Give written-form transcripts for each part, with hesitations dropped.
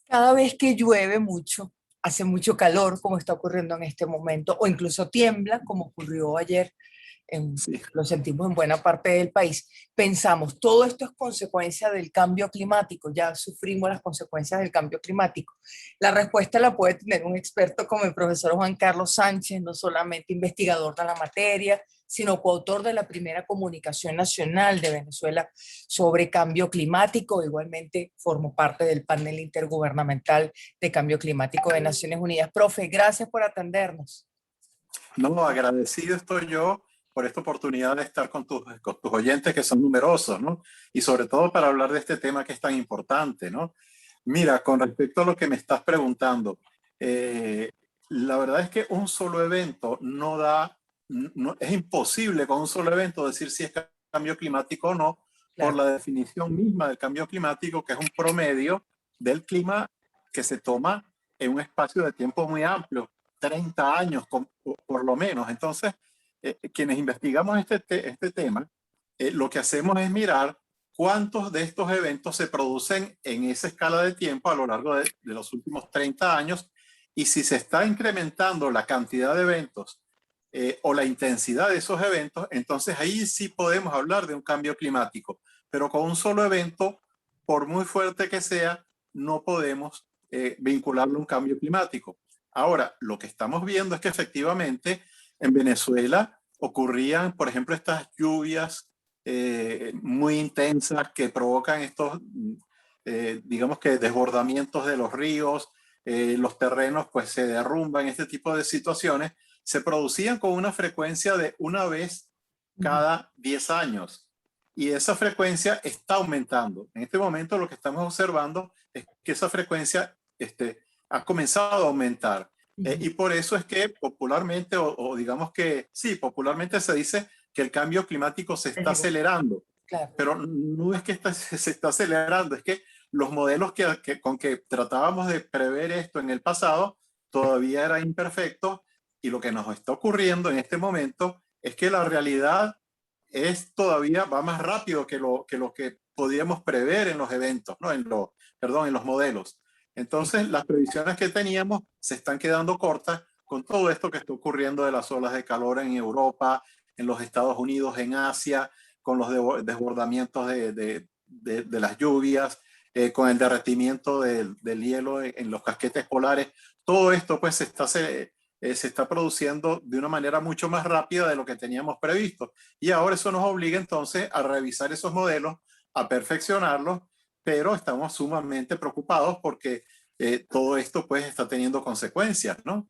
Cada vez que llueve mucho, hace mucho calor, como está ocurriendo en este momento, o incluso tiembla, como ocurrió ayer, Sí. lo sentimos en buena parte del país, pensamos, todo esto es consecuencia del cambio climático, ya sufrimos las consecuencias del cambio climático. La respuesta la puede tener un experto como el profesor Juan Carlos Sánchez, no solamente investigador de la materia, sino coautor de la primera comunicación nacional de Venezuela sobre cambio climático. Igualmente formó parte del panel intergubernamental de cambio climático de Naciones Unidas. Profe, gracias por atendernos. No, agradecido estoy yo por esta oportunidad de estar con tus oyentes que son numerosos, ¿no? Y sobre todo para hablar de este tema que es tan importante, ¿no? Mira, con respecto a lo que me estás preguntando, eh, la verdad es que un solo evento no da, es imposible con un solo evento decir si es cambio climático o no, por Claro. la definición misma del cambio climático, que es un promedio del clima que se toma en un espacio de tiempo muy amplio, 30 años por lo menos. Entonces, quienes investigamos este tema, lo que hacemos es mirar cuántos de estos eventos se producen en esa escala de tiempo a lo largo de los últimos 30 años y si se está incrementando la cantidad de eventos o la intensidad de esos eventos, entonces ahí sí podemos hablar de un cambio climático. Pero con un solo evento, por muy fuerte que sea, no podemos vincularlo a un cambio climático. Ahora, lo que estamos viendo es que efectivamente en Venezuela ocurrían, por ejemplo, estas lluvias muy intensas que provocan estos, digamos que desbordamientos de los ríos, los terrenos pues se derrumban, este tipo de situaciones, se producían con una frecuencia de una vez cada 10 años. Y esa frecuencia está aumentando. En este momento lo que estamos observando es que esa frecuencia ha comenzado a aumentar. Y por eso es que popularmente, o digamos que sí, popularmente se dice que el cambio climático se está acelerando, Claro. pero no es que se está acelerando, es que los modelos con que tratábamos de prever esto en el pasado todavía eran imperfectos y lo que nos está ocurriendo en este momento es que la realidad es todavía va más rápido que lo que podíamos prever en los eventos, ¿no? Perdón, en los modelos. Entonces, las previsiones que teníamos se están quedando cortas con todo esto que está ocurriendo de las olas de calor en Europa, en los Estados Unidos, en Asia, con los desbordamientos de las lluvias, con el derretimiento del hielo en los casquetes polares. Todo esto pues se está produciendo de una manera mucho más rápida de lo que teníamos previsto. Y ahora eso nos obliga entonces a revisar esos modelos, a perfeccionarlos, pero estamos sumamente preocupados porque todo esto pues está teniendo consecuencias, ¿no?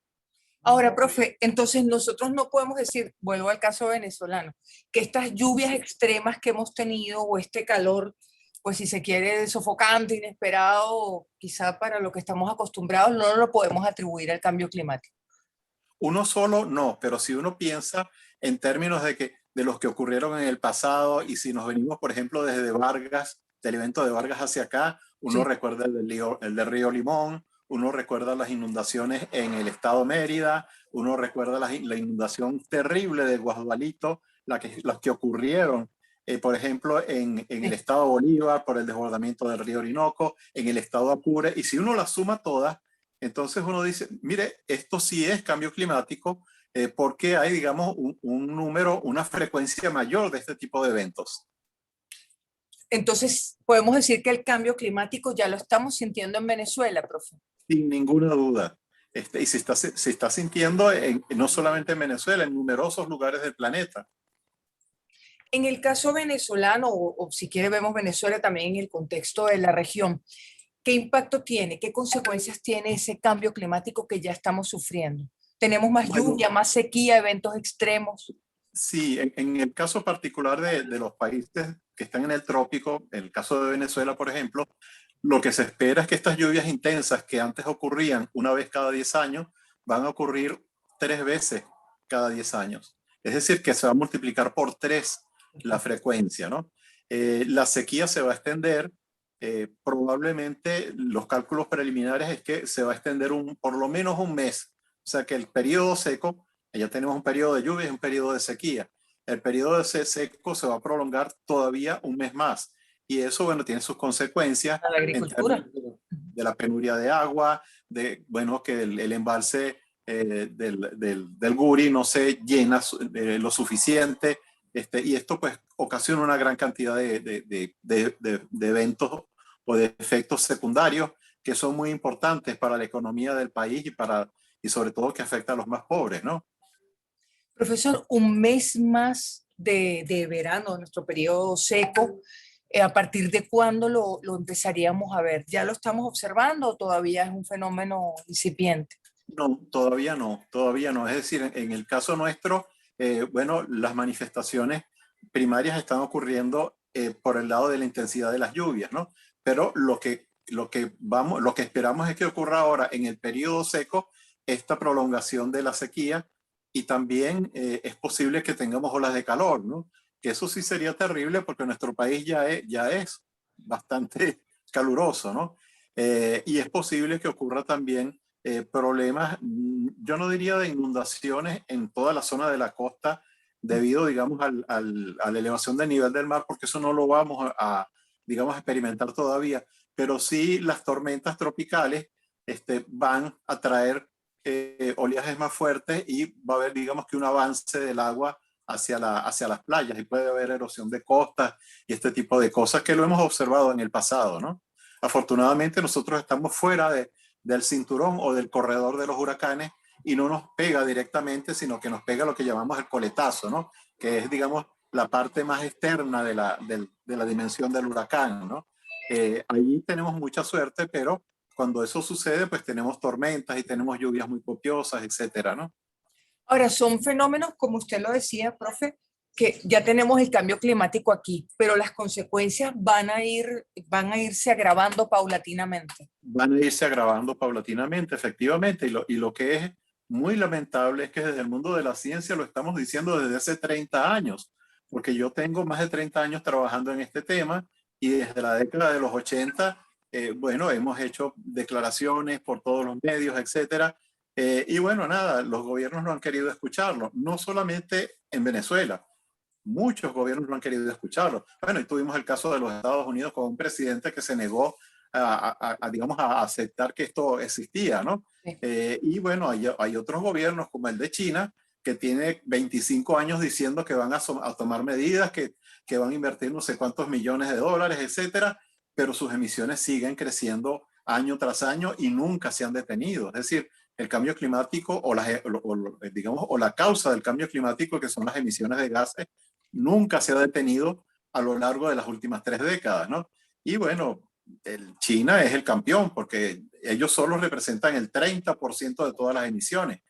Ahora, profe, entonces nosotros no podemos decir, vuelvo al caso venezolano, que estas lluvias extremas que hemos tenido o este calor, pues si se quiere, sofocante, inesperado, quizá para lo que estamos acostumbrados, no lo podemos atribuir al cambio climático. Uno solo no, pero si uno piensa en términos de los que ocurrieron en el pasado y si nos venimos, por ejemplo, desde Vargas, del evento de Vargas hacia acá, uno Sí. recuerda el del río Limón, uno recuerda las inundaciones en el estado Mérida, uno recuerda la inundación terrible de Guadualito, las que ocurrieron, por ejemplo, en el Sí. estado Bolívar por el desbordamiento del río Orinoco, en el estado Apure, y si uno las suma todas, entonces uno dice, mire, esto sí es cambio climático porque hay, digamos, un número, una frecuencia mayor de este tipo de eventos. Entonces, podemos decir que el cambio climático ya lo estamos sintiendo en Venezuela, profe. Sin ninguna duda. Y se está sintiendo no solamente en Venezuela, en numerosos lugares del planeta. En el caso venezolano, o si quiere vemos Venezuela también en el contexto de la región, ¿qué impacto tiene? ¿Qué consecuencias tiene ese cambio climático que ya estamos sufriendo? ¿Tenemos más Bueno, lluvia, más sequía, eventos extremos? sí, en el caso particular de los países que están en el trópico, en el caso de Venezuela, por ejemplo, lo que se espera es que estas lluvias intensas que antes ocurrían una vez cada 10 años, van a ocurrir 3 veces cada 10 años. Es decir, que se va a multiplicar por 3 la frecuencia, ¿no? La sequía se va a extender, probablemente los cálculos preliminares es que se va a extender por lo menos un mes. O sea que el periodo seco, ya tenemos un periodo de lluvia y un periodo de sequía. El periodo de seco se va a prolongar todavía un mes más y eso, bueno, tiene sus consecuencias A la en términos agricultura. de la penuria de agua, de, bueno, que el embalse del Guri no se llena lo suficiente, y esto pues ocasiona una gran cantidad de eventos o de efectos secundarios que son muy importantes para la economía del país y sobre todo que afecta a los más pobres, ¿no? Profesor, un mes más de verano, nuestro periodo seco, ¿a partir de cuándo lo empezaríamos a ver? ¿Ya lo estamos observando o todavía es un fenómeno incipiente? No, todavía no, todavía no. Es decir, en el caso nuestro, bueno, las manifestaciones primarias están ocurriendo por el lado de la intensidad de las lluvias, ¿no? Pero lo que esperamos es que ocurra ahora en el periodo seco, esta prolongación de la sequía, y también es posible que tengamos olas de calor, ¿no? Que eso sí sería terrible porque nuestro país ya es bastante caluroso, ¿no? Y es posible que ocurra también problemas, yo no diría de inundaciones en toda la zona de la costa debido, digamos, a la elevación del nivel del mar, porque eso no lo vamos digamos, a experimentar todavía, pero sí las tormentas tropicales van a traer oleajes más fuertes y va a haber, digamos, que un avance del agua hacia las playas, y puede haber erosión de costas y este tipo de cosas que lo hemos observado en el pasado, ¿no? Afortunadamente nosotros estamos fuera del cinturón o del corredor de los huracanes y no nos pega directamente, sino que nos pega lo que llamamos el coletazo, ¿no? Que es, digamos, la parte más externa de la dimensión del huracán, ¿no? Ahí tenemos mucha suerte, pero cuando eso sucede, pues tenemos tormentas y tenemos lluvias muy copiosas, etcétera, ¿no? Ahora, son fenómenos, como usted lo decía, profe, que ya tenemos el cambio climático aquí, pero las consecuencias van a irse agravando paulatinamente. Van a irse agravando paulatinamente, efectivamente, y lo que es muy lamentable es que desde el mundo de la ciencia lo estamos diciendo desde hace 30 años, porque yo tengo más de 30 años trabajando en este tema y desde la década de los 80, bueno, hemos hecho declaraciones por todos los medios, etcétera, y bueno, nada, los gobiernos no han querido escucharlo, no solamente en Venezuela. Muchos gobiernos no han querido escucharlo. Bueno, y tuvimos el caso de los Estados Unidos con un presidente que se negó digamos, a aceptar que esto existía, ¿no? Sí. Y bueno, hay otros gobiernos como el de China, que tiene 25 años diciendo que van a tomar medidas, que van a invertir no sé cuántos millones de dólares, etcétera, pero sus emisiones siguen creciendo año tras año y nunca se han detenido. Es decir, el cambio climático digamos, o la causa del cambio climático, que son las emisiones de gases, nunca se ha detenido a lo largo de las últimas 3 décadas, ¿no? Y bueno, China es el campeón porque ellos solo representan el 30% de todas las emisiones.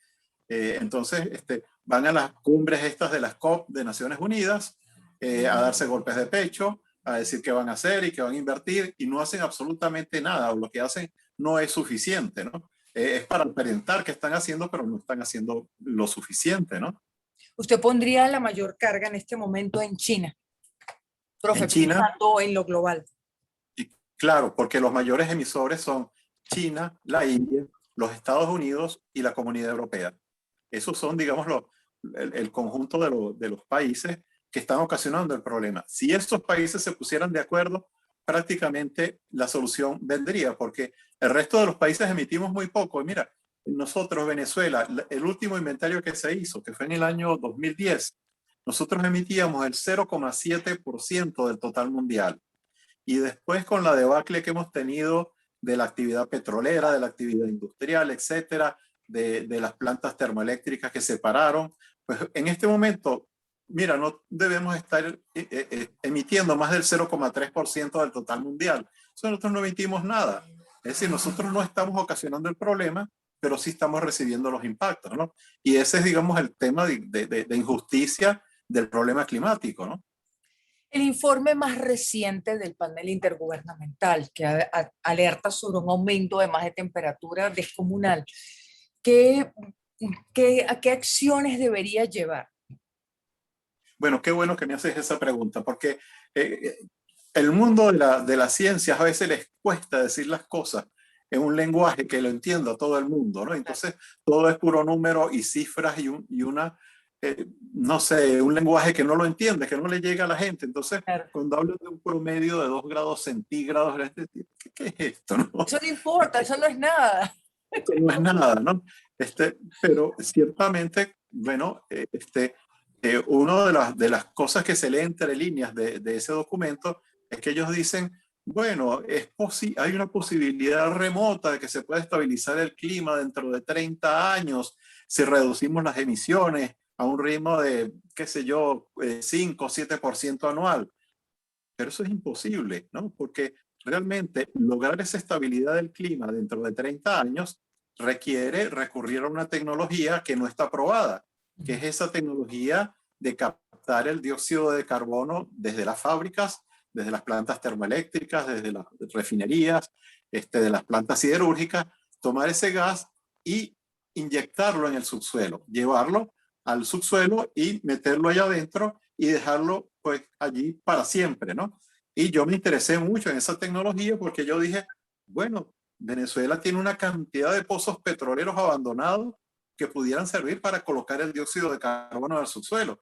Entonces, van a las cumbres estas de las COP de Naciones Unidas a darse golpes de pecho, a decir qué van a hacer y qué van a invertir, y no hacen absolutamente nada, o lo que hacen no es suficiente, ¿no? Es para aparentar que están haciendo, pero no están haciendo lo suficiente, ¿no? Usted pondría la mayor carga en este momento en China, En profe, China, pensando en lo global. y claro, porque los mayores emisores son China, la India, los Estados Unidos y la Comunidad Europea. Esos son, digamos, el conjunto de los países que están ocasionando el problema. Si estos países se pusieran de acuerdo, prácticamente la solución vendría, porque el resto de los países emitimos muy poco. Y mira, nosotros, Venezuela, el último inventario que se hizo, que fue en el año 2010, nosotros emitíamos el 0,7% del total mundial. Y después con la debacle que hemos tenido de la actividad petrolera, de la actividad industrial, etcétera, de las plantas termoeléctricas que se pararon, pues en este momento, mira, no debemos estar emitiendo más del 0,3% del total mundial. Eso nosotros no emitimos nada. Es decir, nosotros no estamos ocasionando el problema, pero sí estamos recibiendo los impactos, ¿no? Y ese es, digamos, el tema de injusticia del problema climático, ¿no? El informe más reciente del panel intergubernamental que alerta sobre un aumento de más de temperatura descomunal, ¿qué, a qué acciones debería llevar? Bueno, qué bueno que me haces esa pregunta, porque eh, el mundo de las ciencias a veces les cuesta decir las cosas en un lenguaje que lo entienda todo el mundo, ¿no? Entonces, todo es puro número y cifras y una no sé, un lenguaje que no lo entiende, que no le llega a la gente. Entonces, Claro. cuando hablo de un promedio de 2 grados centígrados, ¿qué es esto? ¿No? Eso no importa, eso no es nada. Esto no es nada, ¿no? Pero ciertamente, bueno, una de las cosas que se lee entre líneas de ese documento es que ellos dicen, bueno, hay una posibilidad remota de que se pueda estabilizar el clima dentro de 30 años si reducimos las emisiones a un ritmo de, qué sé yo, 5 o 7% anual. Pero eso es imposible, ¿no? Porque realmente lograr esa estabilidad del clima dentro de 30 años requiere recurrir a una tecnología que no está probada, que es esa tecnología de captar el dióxido de carbono desde las fábricas, desde las plantas termoeléctricas, desde las refinerías, de las plantas siderúrgicas, tomar ese gas y inyectarlo en el subsuelo, llevarlo al subsuelo y meterlo allá adentro y dejarlo pues allí para siempre, ¿no? Y yo me interesé mucho en esa tecnología porque yo dije, bueno, Venezuela tiene una cantidad de pozos petroleros abandonados que pudieran servir para colocar el dióxido de carbono al subsuelo.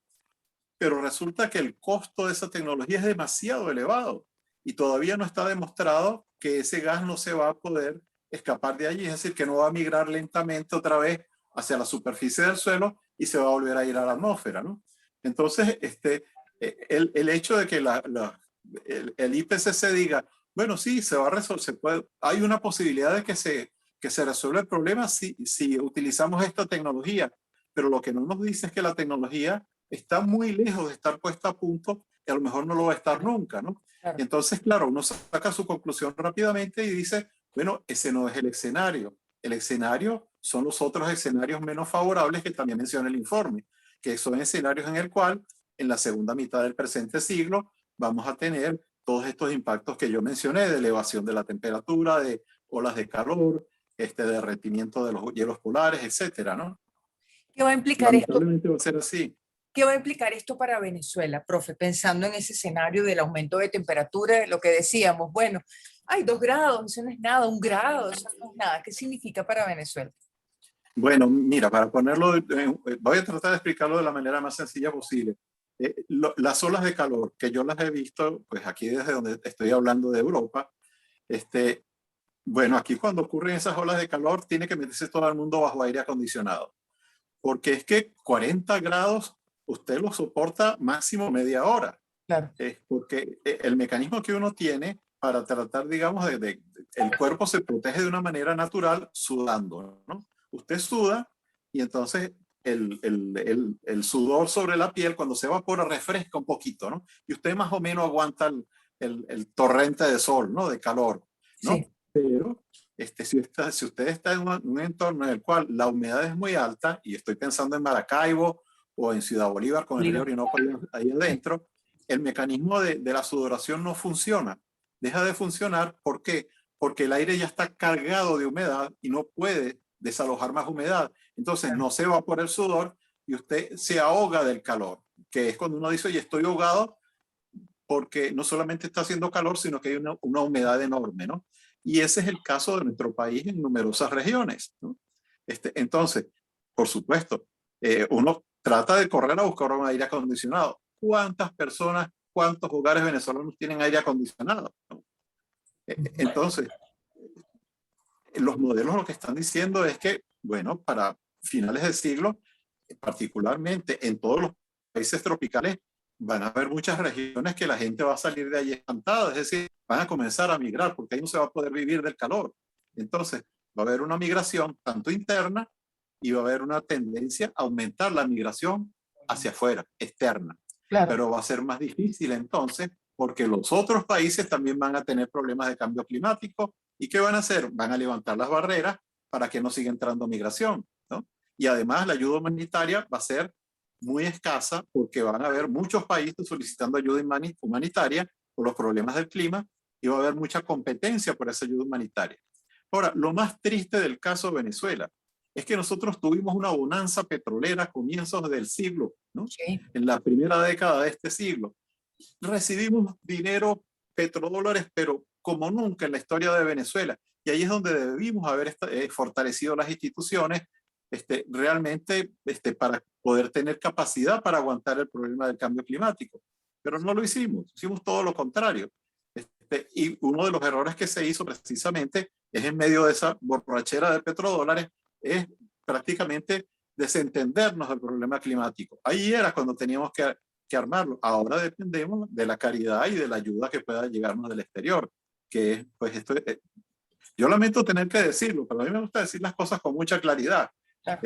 Pero resulta que el costo de esa tecnología es demasiado elevado y todavía no está demostrado que ese gas no se va a poder escapar de allí, es decir, que no va a migrar lentamente otra vez hacia la superficie del suelo y se va a volver a ir a la atmósfera, ¿no? Entonces, el hecho de que el IPCC diga, bueno, sí, se va a resolver, hay una posibilidad de que se resuelva el problema si utilizamos esta tecnología, pero lo que no nos dice es que la tecnología está muy lejos de estar puesta a punto y a lo mejor no lo va a estar nunca, ¿no? Claro. Entonces, claro, uno saca su conclusión rápidamente y dice, bueno, ese no es el escenario. El escenario son los otros escenarios menos favorables que también menciona el informe, que son escenarios en el cual en la segunda mitad del presente siglo vamos a tener todos estos impactos que yo mencioné, de elevación de la temperatura, de olas de calor, derretimiento de los hielos polares, etcétera, ¿no? ¿Qué va a implicar esto? Lamentablemente va a ser así. ¿Qué va a implicar esto para Venezuela, profe? Pensando en ese escenario del aumento de temperatura, lo que decíamos, bueno, hay 2 grados, eso no es nada, 1 grado, eso no es nada. ¿Qué significa para Venezuela? Bueno, mira, para ponerlo, voy a tratar de explicarlo de la manera más sencilla posible. Las olas de calor, que yo las he visto, pues aquí desde donde estoy hablando de Europa, bueno, aquí cuando ocurren esas olas de calor, tiene que meterse todo el mundo bajo aire acondicionado, porque es que 40 grados usted lo soporta máximo media hora. Claro. Porque el mecanismo que uno tiene para tratar, digamos, el cuerpo se protege de una manera natural sudando, ¿no? Usted suda y entonces el sudor sobre la piel cuando se evapora refresca un poquito, ¿no? Y usted más o menos aguanta el torrente de sol, ¿no? De calor, ¿no? Sí. Pero si usted está en un entorno en el cual la humedad es muy alta, y estoy pensando en Maracaibo o en Ciudad Bolívar con el río Orinoco ahí adentro, el mecanismo de la sudoración no funciona. Deja de funcionar, ¿por qué? Porque el aire ya está cargado de humedad y no puede desalojar más humedad. Entonces no se evapora el sudor y usted se ahoga del calor, que es cuando uno dice, oye, estoy ahogado porque no solamente está haciendo calor, sino que hay una humedad enorme, ¿no? Y ese es el caso de nuestro país en numerosas regiones, ¿no? Entonces, por supuesto, uno trata de correr a buscar un aire acondicionado. ¿Cuántas personas, cuántos hogares venezolanos tienen aire acondicionado? ¿No? Entonces, los modelos lo que están diciendo es que, bueno, para finales del siglo, particularmente en todos los países tropicales, van a haber muchas regiones que la gente va a salir de allí espantada, es decir, van a comenzar a migrar porque ahí no se va a poder vivir del calor. Entonces, va a haber una migración tanto interna y va a haber una tendencia a aumentar la migración hacia afuera, externa. Claro. Pero va a ser más difícil entonces porque los otros países también van a tener problemas de cambio climático. ¿Y qué van a hacer? Van a levantar las barreras para que no siga entrando migración, ¿no? Y además la ayuda humanitaria va a ser muy escasa porque van a haber muchos países solicitando ayuda humanitaria por los problemas del clima y va a haber mucha competencia por esa ayuda humanitaria. Ahora, lo más triste del caso de Venezuela es que nosotros tuvimos una bonanza petrolera a comienzos del siglo, ¿no? Sí. En la primera década de este siglo. Recibimos dinero, petrodólares, pero como nunca en la historia de Venezuela. Y ahí es donde debimos haber fortalecido las instituciones, realmente para poder tener capacidad para aguantar el problema del cambio climático. Pero no lo hicimos, hicimos todo lo contrario. Y uno de los errores que se hizo precisamente es en medio de esa borrachera de petrodólares, es prácticamente desentendernos del problema climático. Ahí era cuando teníamos que armarlo. Ahora dependemos de la caridad y de la ayuda que pueda llegarnos del exterior, que es, pues esto, yo lamento tener que decirlo, pero a mí me gusta decir las cosas con mucha claridad. Claro.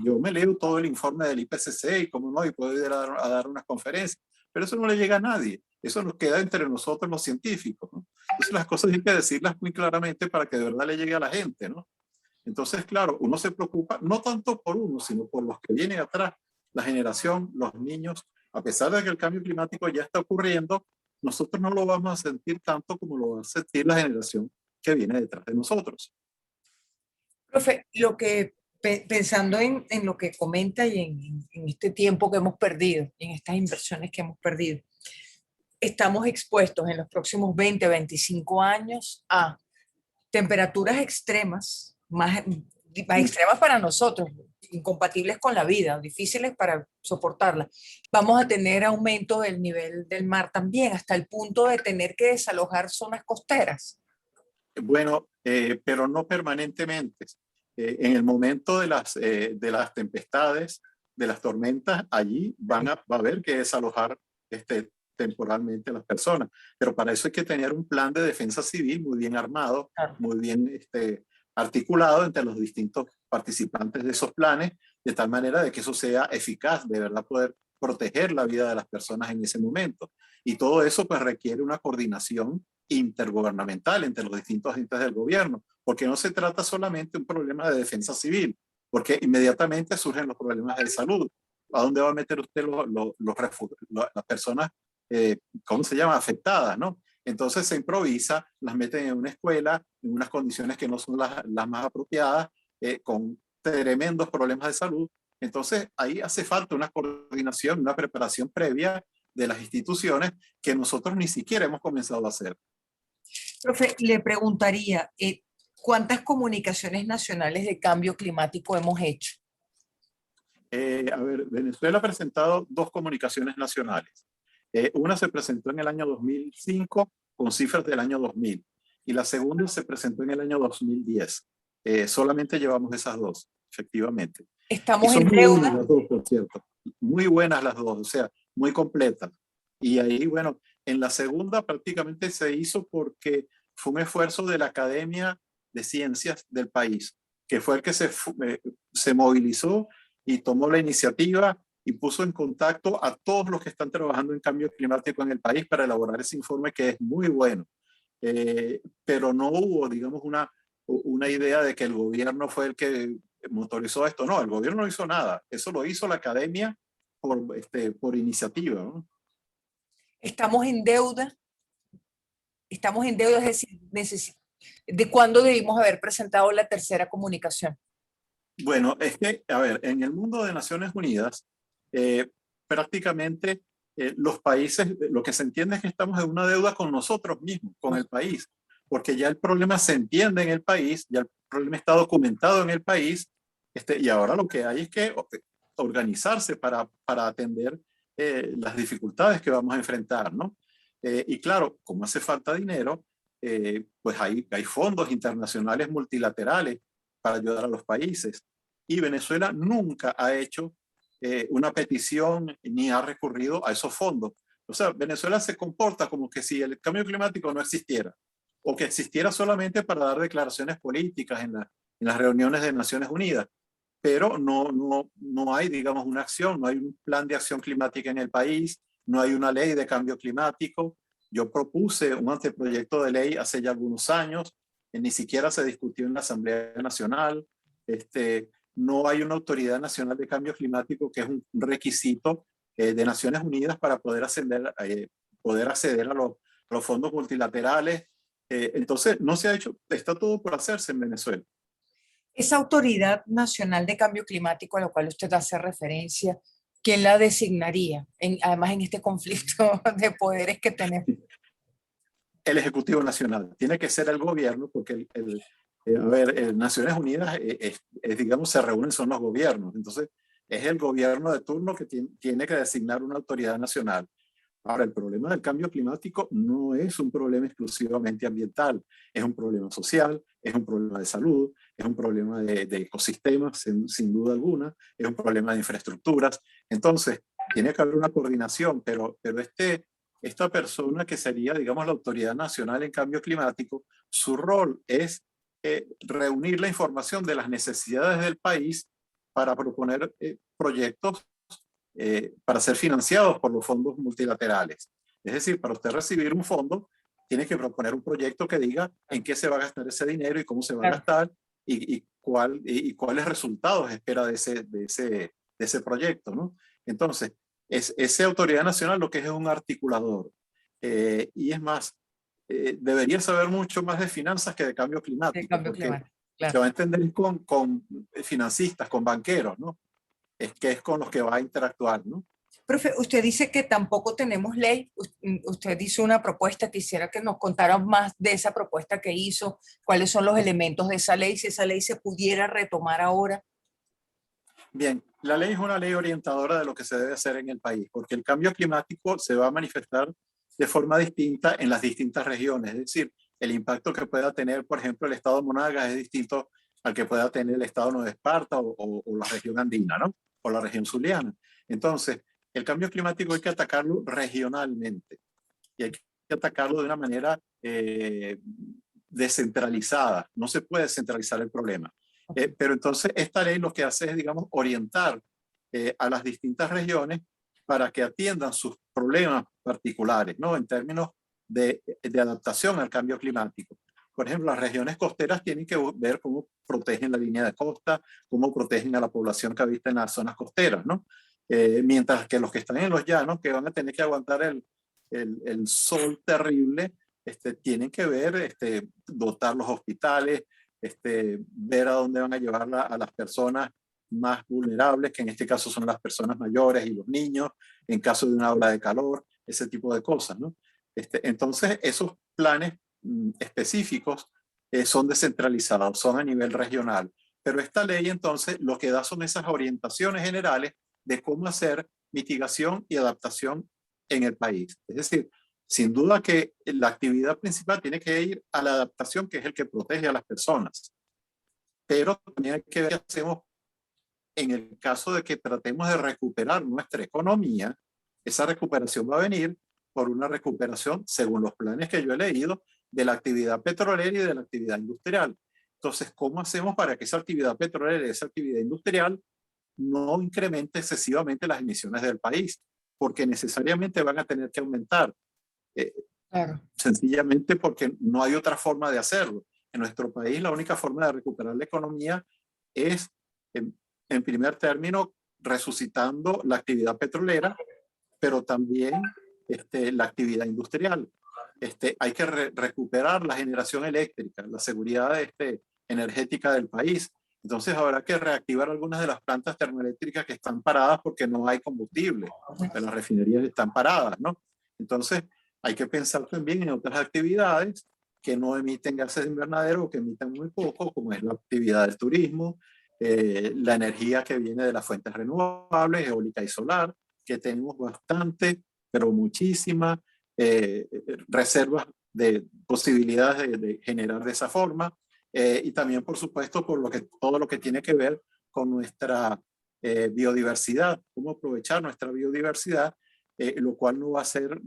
Yo me leo todo el informe del IPCC y cómo no, y puedo ir a dar unas conferencias, pero eso no le llega a nadie. Eso nos queda entre nosotros los científicos, ¿no? Entonces las cosas hay que decirlas muy claramente para que de verdad le llegue a la gente, ¿no? Entonces, claro, uno se preocupa no tanto por uno, sino por los que vienen atrás, la generación, los niños. A pesar de que el cambio climático ya está ocurriendo, nosotros no lo vamos a sentir tanto como lo va a sentir la generación que viene detrás de nosotros. Profe, pensando en lo que comenta y en este tiempo que hemos perdido, en estas inversiones que hemos perdido, estamos expuestos en los próximos 20, 25 años a temperaturas extremas, más extremas para nosotros, incompatibles con la vida, difíciles para soportarla. Vamos a tener aumento del nivel del mar también, hasta el punto de tener que desalojar zonas costeras. Bueno, pero no permanentemente. En el momento de las tempestades, de las tormentas, allí va a haber que desalojar temporalmente a las personas. Pero para eso hay que tener un plan de defensa civil muy bien armado, Claro. muy bien articulado entre los distintos participantes de esos planes, de tal manera de que eso sea eficaz, de verdad poder proteger la vida de las personas en ese momento. Y todo eso pues requiere una coordinación intergubernamental entre los distintos agentes del gobierno, porque no se trata solamente de un problema de defensa civil, porque inmediatamente surgen los problemas de salud. ¿A dónde va a meter usted las personas, ¿cómo se llama?, afectadas, ¿no? Entonces se improvisa, las meten en una escuela, en unas condiciones que no son las más apropiadas, con tremendos problemas de salud. Entonces ahí hace falta una coordinación, una preparación previa de las instituciones que nosotros ni siquiera hemos comenzado a hacer. Profe, le preguntaría, ¿cuántas comunicaciones nacionales de cambio climático hemos hecho? A ver, Venezuela ha presentado 2 comunicaciones nacionales. Una se presentó en el año 2005 con cifras del año 2000 y la segunda se presentó en el año 2010. Solamente llevamos esas 2, efectivamente. Estamos y son en muy deuda. buenas las 2, por cierto. Muy buenas las 2, o sea, muy completas. Y ahí, bueno, en la segunda prácticamente se hizo porque fue un esfuerzo de la Academia de Ciencias del país, que fue el que se movilizó y tomó la iniciativa y puso en contacto a todos los que están trabajando en cambio climático en el país para elaborar ese informe que es muy bueno. Pero no hubo, digamos, una idea de que el gobierno fue el que motorizó esto. No, el gobierno no hizo nada. Eso lo hizo la academia por iniciativa, ¿no? Estamos en deuda. Estamos en deuda, es decir, ¿de cuándo debimos haber presentado la tercera comunicación? Bueno, es que, a ver, en el mundo de Naciones Unidas, prácticamente los países, lo que se entiende es que estamos en una deuda con nosotros mismos, con el país, porque ya el problema se entiende en el país, ya el problema está documentado en el país, y ahora lo que hay es que organizarse para atender las dificultades que vamos a enfrentar, ¿no? Y claro, como hace falta dinero, pues hay fondos internacionales multilaterales para ayudar a los países. Y Venezuela nunca ha hecho una petición ni ha recurrido a esos fondos. O sea, Venezuela se comporta como que si el cambio climático no existiera, o que existiera solamente para dar declaraciones políticas en las reuniones de Naciones Unidas, pero no hay, digamos, una acción, no hay un plan de acción climática en el país, no hay una ley de cambio climático. Yo propuse un anteproyecto de ley hace ya algunos años, ni siquiera se discutió en la Asamblea Nacional. No hay una autoridad nacional de cambio climático, que es un requisito de Naciones Unidas para poder acceder a los fondos multilaterales. Entonces, no se ha hecho, está todo por hacerse en Venezuela. Esa Autoridad Nacional de Cambio Climático a la cual usted hace referencia, ¿quién la designaría? Además, en este conflicto de poderes que tenemos. El Ejecutivo Nacional. Tiene que ser el gobierno, porque A ver, Naciones Unidas, digamos, se reúnen son los gobiernos. Entonces, es el gobierno de turno que tiene que designar una autoridad nacional. Ahora, el problema del cambio climático no es un problema exclusivamente ambiental, es un problema social, es un problema de salud, es un problema de ecosistemas, sin duda alguna, es un problema de infraestructuras. Entonces, tiene que haber una coordinación, pero esta persona que sería, digamos, la autoridad nacional en cambio climático, su rol es reunir la información de las necesidades del país para proponer proyectos para ser financiados por los fondos multilaterales. Es decir, para usted recibir un fondo, tiene que proponer un proyecto que diga en qué se va a gastar ese dinero y cómo se va a gastar cuáles resultados espera de ese proyecto, ¿no? Entonces, esa autoridad nacional lo que es un articulador. Y es más, debería saber mucho más de finanzas que de cambio De climático, cambio porque climático, se claro. va a entender con financistas, con banqueros, ¿no? Es con los que va a interactuar, ¿no? Profe, usted dice que tampoco tenemos ley. Usted hizo una propuesta, quisiera que nos contara más de esa propuesta que hizo, cuáles son los elementos de esa ley, si esa ley se pudiera retomar ahora. Bien, la ley es una ley orientadora de lo que se debe hacer en el país, porque el cambio climático se va a manifestar de forma distinta en las distintas regiones. Es decir, el impacto que pueda tener, por ejemplo, el estado de Monagas es distinto al que pueda tener el estado de Nueva Esparta o la región andina, ¿no? O la región zuliana. Entonces, el cambio climático hay que atacarlo regionalmente y hay que atacarlo de una manera descentralizada. No se puede centralizar el problema. Pero entonces esta ley lo que hace es, digamos, orientar a las distintas regiones para que atiendan sus problemas particulares, ¿no? En términos de adaptación al cambio climático. Por ejemplo, las regiones costeras tienen que ver cómo protegen la línea de costa, cómo protegen a la población que habita en las zonas costeras, ¿no? Mientras que los que están en los llanos, que van a tener que aguantar el sol terrible, tienen que ver, dotar los hospitales, ver a dónde van a llevar a las personas más vulnerables, que en este caso son las personas mayores y los niños, en caso de una ola de calor, ese tipo de cosas, ¿no? Entonces, esos planes específicos son descentralizados, son a nivel regional. Pero esta ley entonces lo que da son esas orientaciones generales de cómo hacer mitigación y adaptación en el país. Es decir, sin duda que la actividad principal tiene que ir a la adaptación, que es el que protege a las personas. Pero también hay que ver qué hacemos en el caso de que tratemos de recuperar nuestra economía. Esa recuperación va a venir por una recuperación, según los planes que yo he leído, de la actividad petrolera y de la actividad industrial. Entonces, ¿cómo hacemos para que esa actividad petrolera y esa actividad industrial no incremente excesivamente las emisiones del país? Porque necesariamente van a tener que aumentar. Claro. Sencillamente porque no hay otra forma de hacerlo. En nuestro país la única forma de recuperar la economía es, en primer término, resucitando la actividad petrolera, pero también la actividad industrial. Hay que recuperar la generación eléctrica, la seguridad energética del país. Entonces habrá que reactivar algunas de las plantas termoeléctricas que están paradas porque no hay combustible. Las refinerías están paradas, ¿no? Entonces hay que pensar también en otras actividades que no emiten gases de invernadero o que emitan muy poco, como es la actividad del turismo, la energía que viene de las fuentes renovables, eólica y solar, que tenemos bastante, pero muchísimas reservas de posibilidades de generar de esa forma. Y también, por supuesto, todo lo que tiene que ver con nuestra biodiversidad, cómo aprovechar nuestra biodiversidad, lo cual no va a ser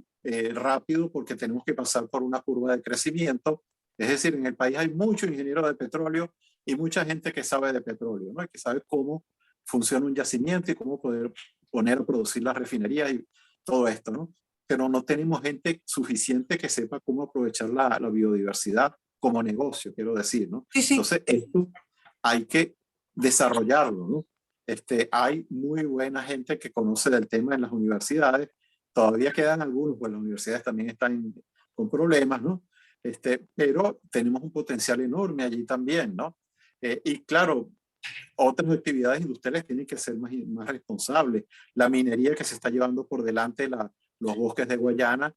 rápido porque tenemos que pasar por una curva de crecimiento. Es decir, en el país hay muchos ingenieros de petróleo y mucha gente que sabe de petróleo, ¿no? Que sabe cómo funciona un yacimiento y cómo poder poner a producir las refinerías y todo esto, ¿no? Pero no tenemos gente suficiente que sepa cómo aprovechar la biodiversidad como negocio, quiero decir, ¿no? Sí, sí. Entonces, esto hay que desarrollarlo, ¿no? Hay muy buena gente que conoce del tema en las universidades, todavía quedan algunos, pues las universidades también están con problemas, ¿no? Pero tenemos un potencial enorme allí también, ¿no? Y claro, otras actividades industriales tienen que ser más responsables. La minería que se está llevando por delante los bosques de Guayana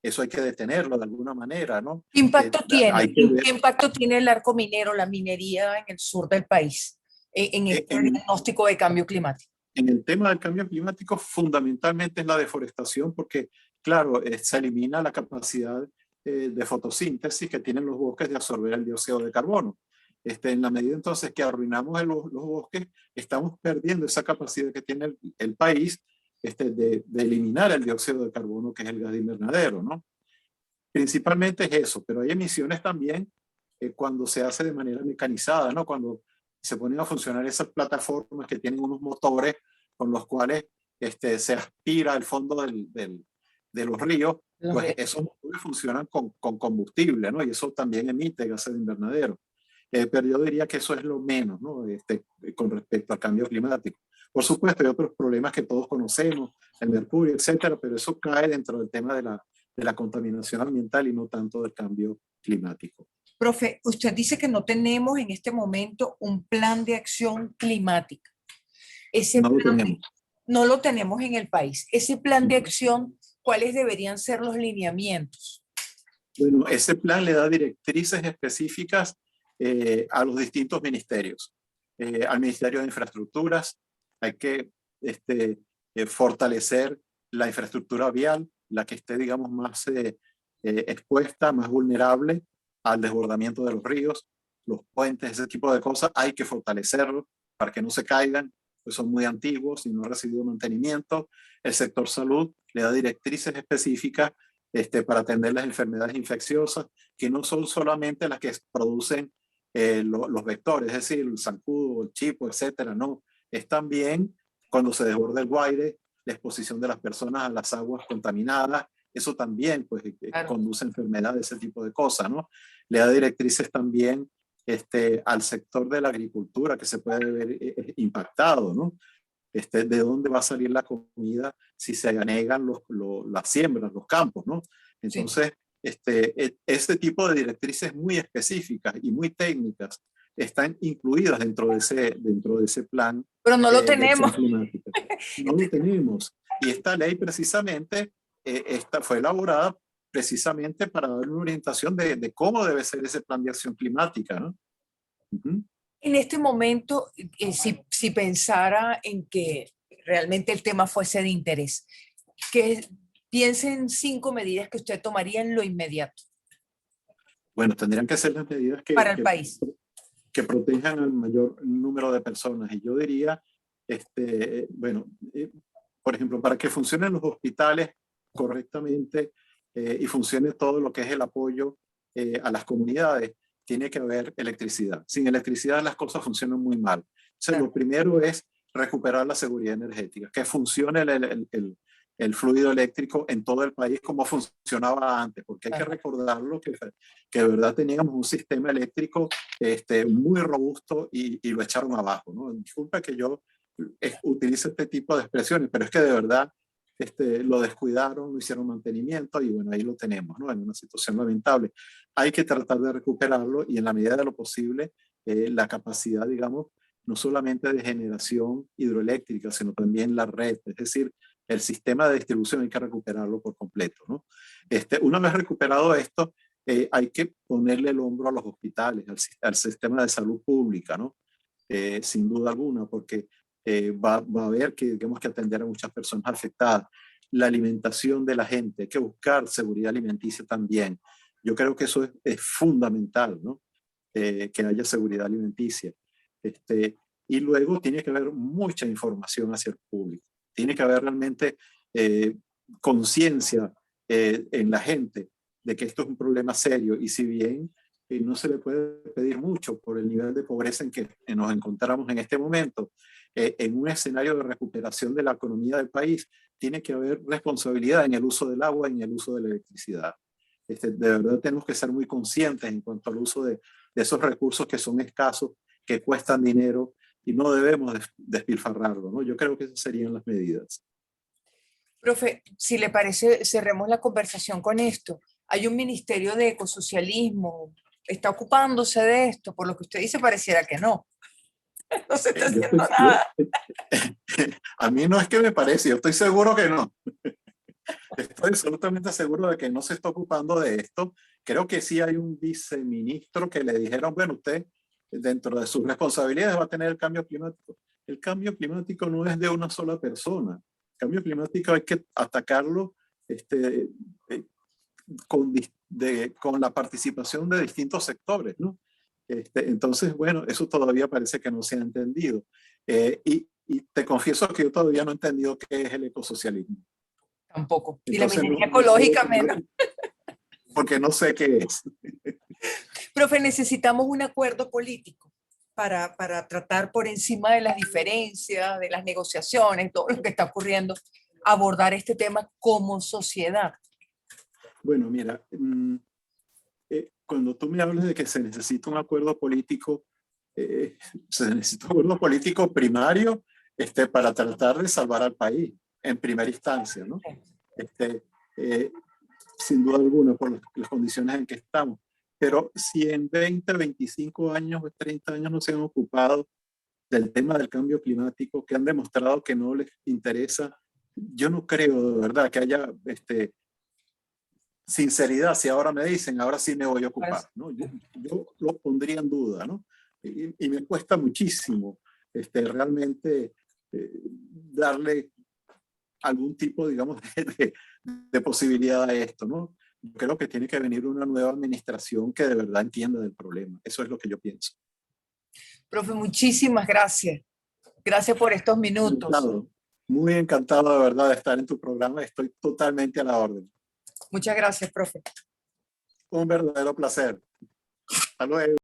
eso hay que detenerlo de alguna manera, ¿no? ¿Qué impacto tiene? Hay que ver, ¿Qué impacto tiene el arco minero, la minería en el sur del país, en este en, diagnóstico de cambio climático? en el tema del cambio climático, fundamentalmente es la deforestación, porque, claro, se elimina la capacidad de fotosíntesis que tienen los bosques de absorber el dióxido de carbono. En la medida entonces que arruinamos los bosques, estamos perdiendo esa capacidad que tiene el país de eliminar el dióxido de carbono, que es el gas de invernadero, ¿no? Principalmente es eso, pero hay emisiones también cuando se hace de manera mecanizada, ¿no? Cuando se ponen a funcionar esas plataformas que tienen unos motores con los cuales se aspira el fondo de los ríos, pues esos motores funcionan con combustible, ¿no? Y eso también emite gases de invernadero. Pero yo diría que eso es lo menos, ¿no? Con respecto al cambio climático. Por supuesto, hay otros problemas que todos conocemos, el mercurio, etcétera, pero eso cae dentro del tema de la contaminación ambiental y no tanto del cambio climático. Profe, usted dice que no tenemos en este momento un plan de acción climática. Ese No lo plan tenemos. no lo tenemos en el país. Ese plan de acción, ¿cuáles deberían ser los lineamientos? Bueno, ese plan le da directrices específicas a los distintos ministerios. Al Ministerio de Infraestructuras hay que fortalecer la infraestructura vial, la que esté, digamos, más expuesta, más vulnerable al desbordamiento de los ríos, los puentes, ese tipo de cosas, hay que fortalecerlos para que no se caigan, pues son muy antiguos y no han recibido mantenimiento. El sector salud le da directrices específicas para atender las enfermedades infecciosas, que no son solamente las que producen los vectores, es decir, el zancudo, el chipo, etcétera, no. Es también cuando se desborda el Guaire, la exposición de las personas a las aguas contaminadas, eso también pues, claro, conduce a enfermedades, ese tipo de cosas, ¿no? Le da directrices también al sector de la agricultura que se puede ver impactado, ¿no? De dónde va a salir la comida si se anegan las siembras, los campos, ¿no? Entonces, sí, este tipo de directrices muy específicas y muy técnicas están incluidas dentro de ese plan. Pero no lo tenemos. No lo tenemos. Y esta ley precisamente, esta fue elaborada precisamente para dar una orientación de cómo debe ser ese plan de acción climática, ¿no? En este momento, si pensara en que realmente el tema fuese de interés, que piense en 5 medidas que usted tomaría en lo inmediato. Bueno, tendrían que ser las medidas para el país, que protejan al mayor número de personas. Y yo diría, bueno, por ejemplo, para que funcionen los hospitales correctamente y funcione todo lo que es el apoyo a las comunidades, tiene que haber electricidad. Sin electricidad las cosas funcionan muy mal. Entonces, claro, lo primero es recuperar la seguridad energética, que funcione el fluido eléctrico en todo el país como funcionaba antes, porque hay que recordarlo que de verdad teníamos un sistema eléctrico muy robusto y lo echaron abajo, ¿no? Disculpa que yo utilice este tipo de expresiones, pero es que de verdad lo descuidaron, no hicieron mantenimiento y bueno, ahí lo tenemos, ¿no? En una situación lamentable. Hay que tratar de recuperarlo y en la medida de lo posible la capacidad, digamos, no solamente de generación hidroeléctrica, sino también la red, es decir, el sistema de distribución hay que recuperarlo por completo, ¿no? Una vez recuperado esto, hay que ponerle el hombro a los hospitales, al sistema de salud pública, ¿no? Sin duda alguna, porque va a haber que, digamos, que atender a muchas personas afectadas. La alimentación de la gente, hay que buscar seguridad alimenticia también. Yo creo que eso es fundamental, ¿no? Que haya seguridad alimenticia. Y luego tiene que haber mucha información hacia el público. Tiene que haber realmente conciencia en la gente de que esto es un problema serio y si bien no se le puede pedir mucho por el nivel de pobreza en que nos encontramos en este momento, en un escenario de recuperación de la economía del país, tiene que haber responsabilidad en el uso del agua y en el uso de la electricidad. De verdad tenemos que ser muy conscientes en cuanto al uso de esos recursos que son escasos, que cuestan dinero y no debemos despilfarrarlo, ¿no? Yo creo que esas serían las medidas. Profe, si le parece, cerremos la conversación con esto. Hay un ministerio de ecosocialismo, está ocupándose de esto, por lo que usted dice pareciera que no. No se está haciendo nada. A mí no es que me parece, yo estoy seguro que no. Estoy absolutamente seguro de que no se está ocupando de esto. Creo que sí hay un viceministro que le dijeron, bueno, usted dentro de sus responsabilidades va a tener el cambio climático. El cambio climático no es de una sola persona. El cambio climático hay que atacarlo eh, con la participación de distintos sectores, ¿no? Entonces, bueno, eso todavía parece que no se ha entendido. Y te confieso que yo todavía no he entendido qué es el ecosocialismo. Tampoco. Y la Entonces, minería no puedo ecológica menos. opinar porque no sé qué es. Profe, necesitamos un acuerdo político para tratar por encima de las diferencias, de las negociaciones, todo lo que está ocurriendo, abordar este tema como sociedad. Bueno, mira, cuando tú me hablas de que se necesita un acuerdo político, se necesita un acuerdo político primario para tratar de salvar al país en primera instancia, ¿no? Eh, Sin duda alguna, por las condiciones en que estamos. Pero si en 20, 25 años o 30 años no se han ocupado del tema del cambio climático, que han demostrado que no les interesa, yo no creo de verdad que haya sinceridad. Si ahora me dicen, ahora sí me voy a ocupar, ¿no? Yo lo pondría en duda, ¿no? Y me cuesta muchísimo realmente darle algún tipo, digamos, de posibilidad a esto, ¿no? Yo creo que tiene que venir una nueva administración que de verdad entienda del problema. Eso es lo que yo pienso. Profe, muchísimas gracias. Gracias por estos minutos. Encantado. Muy encantado de verdad de estar en tu programa. Estoy totalmente a la orden. Muchas gracias, profe. Un verdadero placer. Hasta luego.